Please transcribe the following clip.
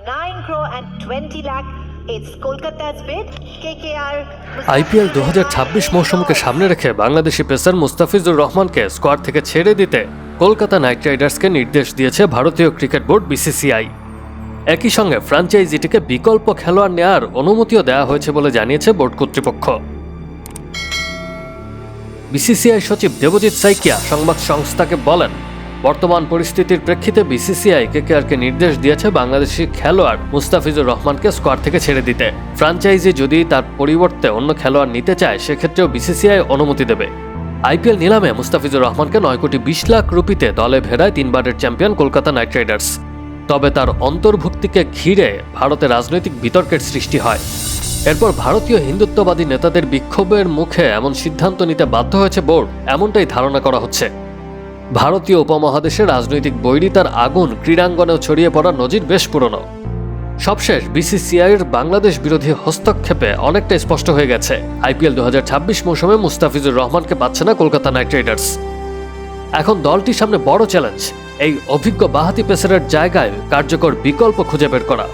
9 crore and 20 lakh. It's Kolkata's bid. KKR. IPL 2026 মৌসুমকে সামনে রেখে Bangladeshi pacer Mustafizur রহমানকে স্কোয়াড থেকে ছেড়ে দিতে কলকাতা নাইট রাইডার্সকে নির্দেশ দিয়েছে ভারতীয় ক্রিকেট বোর্ড বিসিসিআই। একই সঙ্গে ফ্র্যাঞ্চাইজিটিকে বিকল্প খেলোয়াড় নেওয়ার অনুমতিও দেওয়া হয়েছে বলে জানিয়েছে বোর্ড কর্তৃপক্ষ। বিসিসিআই সচিব দেবজিৎ সাইকিয়া সংবাদ সংস্থাকে বলেন, বর্তমান পরিস্থিতির প্রেক্ষিতে বিসিসিআই কেকেআরকে নির্দেশ দিয়েছে বাংলাদেশি খেলোয়াড় মুস্তাফিজুর রহমানকে স্কোয়াড থেকে ছেড়ে দিতে। ফ্র্যাঞ্চাইজি যদি তার পরিবর্তে অন্য খেলোয়াড় নিতে চায় সেক্ষেত্রেও বিসিসিআই অনুমতি দেবে। আইপিএল নিলামে মুস্তাফিজুর রহমানকে 9 কোটি 20 লাখ রুপিতে দলে ভেড়ায় 3বারের চ্যাম্পিয়ন কলকাতা নাইট রাইডার্স। তবে তার অন্তর্ভুক্তিকে ঘিরে ভারতে রাজনৈতিক বিতর্কের সৃষ্টি হয়। এরপর ভারতীয় হিন্দুত্ববাদী নেতাদের বিক্ষোভের মুখে এমন সিদ্ধান্ত নিতে বাধ্য হয়েছে বোর্ড, এমনটাই ধারণা করা হচ্ছে। ভারতীয় উপমহাদেশে রাজনৈতিক বৈরিতার আগুন ক্রীড়াঙ্গনেও ছড়িয়ে পড়ার নজির বেশ পুরনো। সবশেষ বিসিসিআইয়ের বাংলাদেশ বিরোধী হস্তক্ষেপে অনেকটা স্পষ্ট হয়ে গেছে। আইপিএল 2026 মৌসুমে মুস্তাফিজুর রহমানকে পাচ্ছে না কলকাতা নাইট রাইডার্স। এখন দলটির সামনে বড় চ্যালেঞ্জ এই অভিজ্ঞ বাঁহাতি পেসারের জায়গায় কার্যকর বিকল্প খুঁজে বের করা।